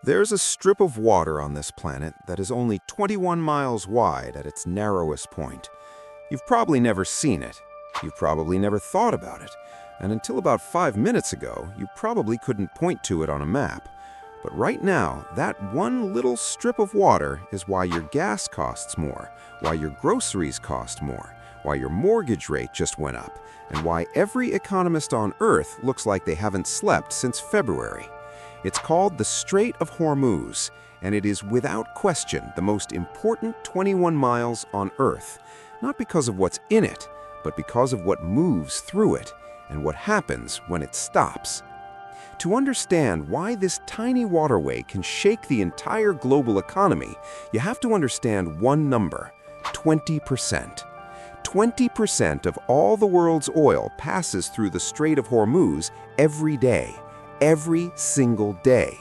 There's a strip of water on this planet that is only 21 miles wide at its narrowest point. You've probably never seen it. You've probably never thought about it. And until about 5 minutes ago, you probably couldn't point to it on a map. But right now, that one little strip of water is why your gas costs more, why your groceries cost more, why your mortgage rate just went up, and why every economist on Earth looks like they haven't slept since February. It's called the Strait of Hormuz, and it is without question the most important 21 miles on Earth, not because of what's in it, but because of what moves through it and what happens when it stops. To understand why this tiny waterway can shake the entire global economy, you have to understand one number: 20%. 20% of all the world's oil passes through the Strait of Hormuz every day. Every single day.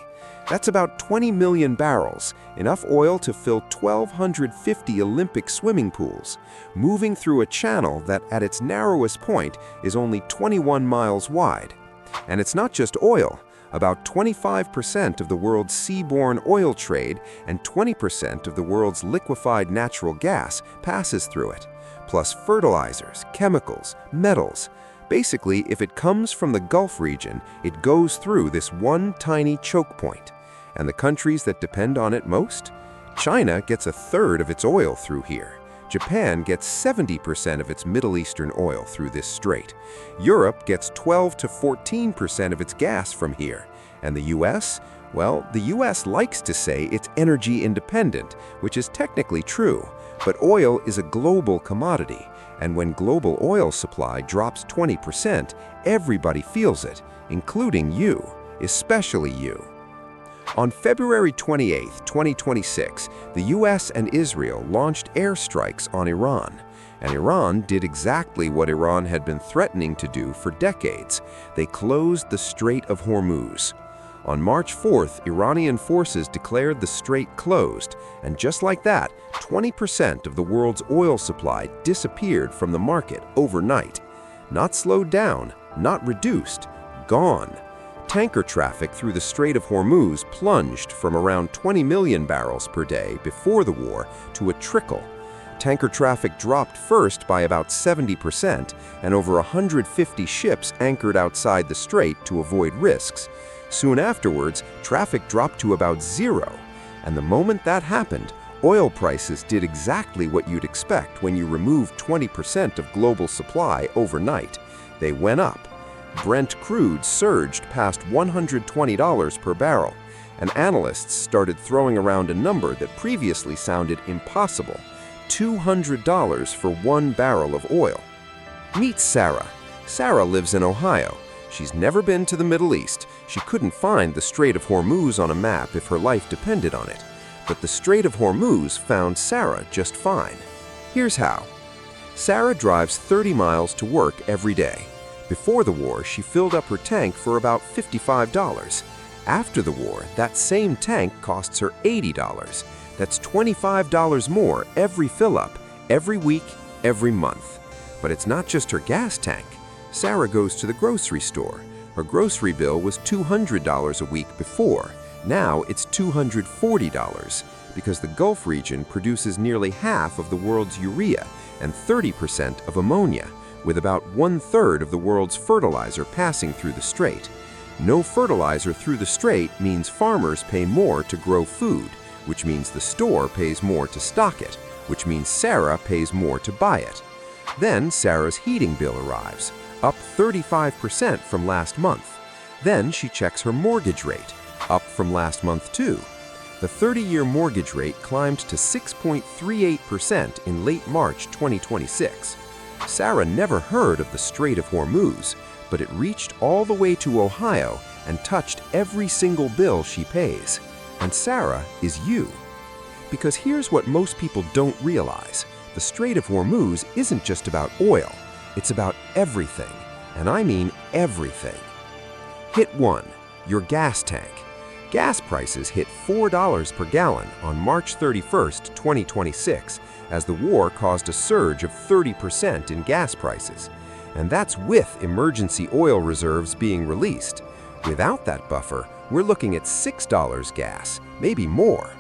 That's about 20 million barrels, enough oil to fill 1,250 Olympic swimming pools, moving through a channel that at its narrowest point is only 21 miles wide. And it's not just oil. About 25% of the world's seaborne oil trade and 20% of the world's liquefied natural gas passes through it, plus fertilizers, chemicals, metals. Basically, if it comes from the Gulf region, it goes through this one tiny choke point. And the countries that depend on it most? China gets a third of its oil through here. Japan gets 70% of its Middle Eastern oil through this strait. Europe gets 12 to 14% of its gas from here. And the US? Well, the US likes to say it's energy independent, which is technically true. But oil is a global commodity. And when global oil supply drops 20%, everybody feels it, including you, especially you. On February 28, 2026, the US and Israel launched airstrikes on Iran. And Iran did exactly what Iran had been threatening to do for decades. They closed the Strait of Hormuz. On March 4th, Iranian forces declared the strait closed, and just like that, 20% of the world's oil supply disappeared from the market overnight. Not slowed down, not reduced, gone. Tanker traffic through the Strait of Hormuz plunged from around 20 million barrels per day before the war to a trickle. Tanker traffic dropped first by about 70%, and over 150 ships anchored outside the strait to avoid risks. Soon afterwards, traffic dropped to about zero, and the moment that happened, oil prices did exactly what you'd expect when you remove 20% of global supply overnight. They went up. Brent crude surged past $120 per barrel, and analysts started throwing around a number that previously sounded impossible: $200 for 1 barrel of oil. Meet Sarah. Sarah lives in Ohio. She's never been to the Middle East. She couldn't find the Strait of Hormuz on a map if her life depended on it. But the Strait of Hormuz found Sarah just fine. Here's how. Sarah drives 30 miles to work every day. Before the war, she filled up her tank for about $55. After the war, that same tank costs her $80. That's $25 more every fill-up, every week, every month. But it's not just her gas tank. Sarah goes to the grocery store. Her grocery bill was $200 a week before. Now it's $240 because the Gulf region produces nearly half of the world's urea and 30% of ammonia, with about 1/3 of the world's fertilizer passing through the strait. No fertilizer through the strait means farmers pay more to grow food, which means the store pays more to stock it, which means Sarah pays more to buy it. Then Sarah's heating bill arrives, up 35% from last month. Then she checks her mortgage rate, up from last month too. The 30-year mortgage rate climbed to 6.38% in late March 2026. Sarah never heard of the Strait of Hormuz, but it reached all the way to Ohio and touched every single bill she pays. And Sarah is you. Because here's what most people don't realize. The Strait of Hormuz isn't just about oil. It's about everything, and I mean everything. Hit 1. Your gas tank. Gas prices hit $4 per gallon on March 31st, 2026, as the war caused a surge of 30% in gas prices. And that's with emergency oil reserves being released. Without that buffer, we're looking at $6 gas, maybe more.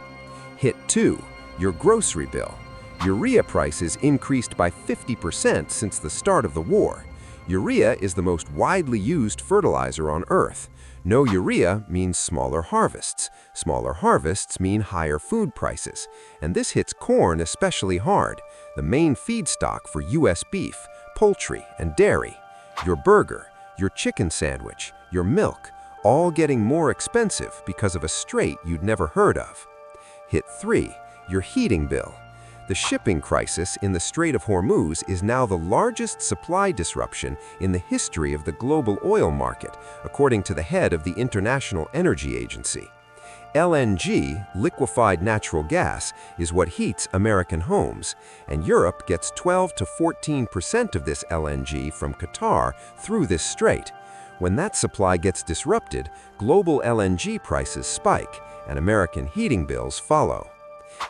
Hit 2, your grocery bill. Urea prices increased by 50% since the start of the war. Urea is the most widely used fertilizer on Earth. No urea means smaller harvests. Smaller harvests mean higher food prices. And this hits corn especially hard, the main feedstock for U.S. beef, poultry, and dairy. Your burger, your chicken sandwich, your milk, all getting more expensive because of a strait you'd never heard of. Hit 3, your heating bill. The shipping crisis in the Strait of Hormuz is now the largest supply disruption in the history of the global oil market, according to the head of the International Energy Agency. LNG, liquefied natural gas, is what heats American homes, and Europe gets 12 to 14% of this LNG from Qatar through this strait. When that supply gets disrupted, global LNG prices spike, and American heating bills follow.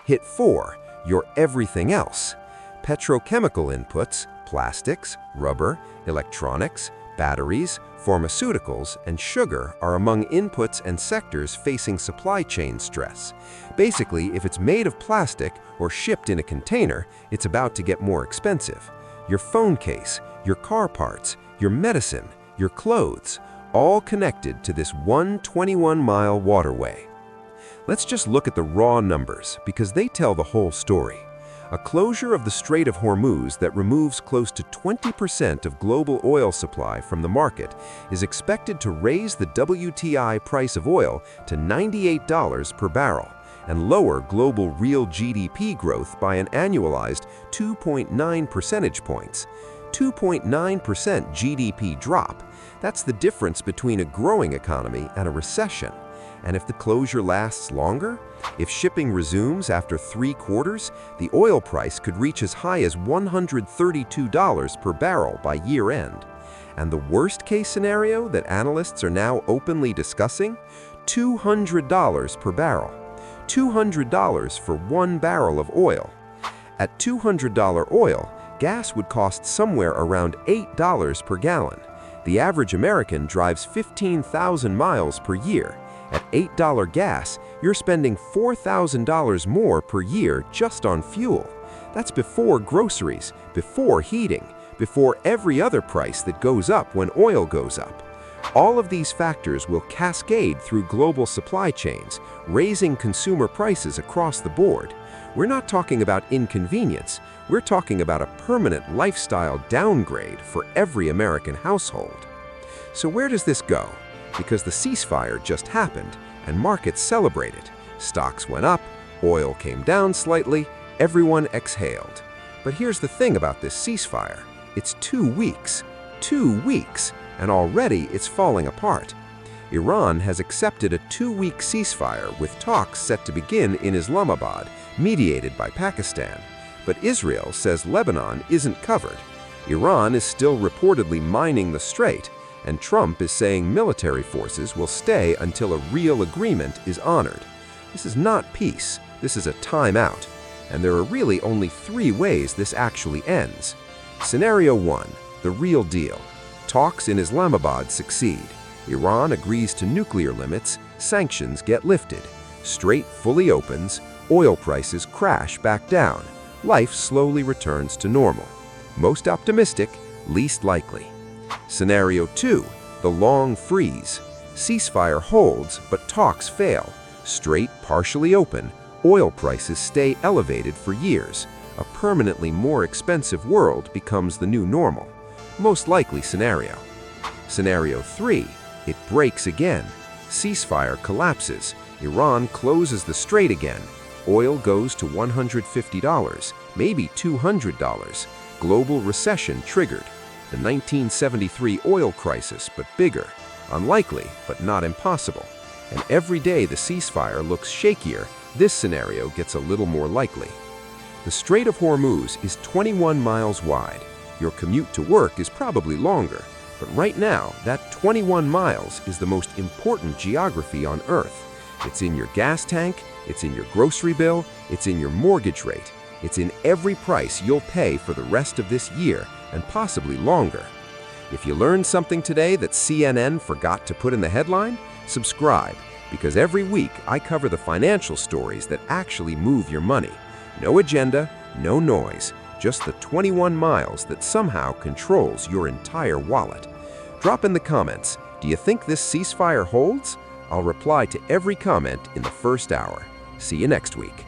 Hit 4, your everything else. Petrochemical inputs, plastics, rubber, electronics, batteries, pharmaceuticals, and sugar are among inputs and sectors facing supply chain stress. Basically, if it's made of plastic or shipped in a container, it's about to get more expensive. Your phone case, your car parts, your medicine, your clothes, all connected to this one 21-mile waterway. Let's just look at the raw numbers because they tell the whole story. A closure of the Strait of Hormuz that removes close to 20% of global oil supply from the market is expected to raise the WTI price of oil to $98 per barrel and lower global real GDP growth by an annualized 2.9 percentage points. 2.9% GDP drop. That's the difference between a growing economy and a recession. And if the closure lasts longer, if shipping resumes after 3 quarters, the oil price could reach as high as $132 per barrel by year-end. And the worst-case scenario that analysts are now openly discussing? $200 per barrel. $200 for 1 barrel of oil. At $200 oil, gas would cost somewhere around $8 per gallon. The average American drives 15,000 miles per year. At $8 gas, you're spending $4,000 more per year just on fuel. That's before groceries, before heating, before every other price that goes up when oil goes up. All of these factors will cascade through global supply chains, raising consumer prices across the board. We're not talking about inconvenience, we're talking about a permanent lifestyle downgrade for every American household. So where does this go? Because the ceasefire just happened, and markets celebrated. Stocks went up, oil came down slightly, everyone exhaled. But here's the thing about this ceasefire. It's 2 weeks. 2 weeks, and already it's falling apart. Iran has accepted a 2-week ceasefire with talks set to begin in Islamabad, mediated by Pakistan. But Israel says Lebanon isn't covered. Iran is still reportedly mining the strait, and Trump is saying military forces will stay until a real agreement is honored. This is not peace, this is a timeout. And there are really only 3 ways this actually ends. Scenario 1, the real deal. Talks in Islamabad succeed. Iran agrees to nuclear limits, sanctions get lifted. Strait fully opens, oil prices crash back down. Life slowly returns to normal. Most optimistic, least likely. Scenario 2, the long freeze. Ceasefire holds, but talks fail. Strait partially open, oil prices stay elevated for years. A permanently more expensive world becomes the new normal. Most likely scenario. Scenario 3, it breaks again. Ceasefire collapses. Iran closes the strait again. Oil goes to $150, maybe $200. Global recession triggered. The 1973 oil crisis, but bigger. Unlikely, but not impossible. And every day the ceasefire looks shakier, this scenario gets a little more likely. The Strait of Hormuz is 21 miles wide. Your commute to work is probably longer, but right now, that 21 miles is the most important geography on Earth. It's in your gas tank, it's in your grocery bill, it's in your mortgage rate. It's in every price you'll pay for the rest of this year and possibly longer. If you learned something today that CNN forgot to put in the headline, subscribe because every week I cover the financial stories that actually move your money. No agenda, no noise, just the 21 miles that somehow controls your entire wallet. Drop in the comments, do you think this ceasefire holds? I'll reply to every comment in the first hour. See you next week.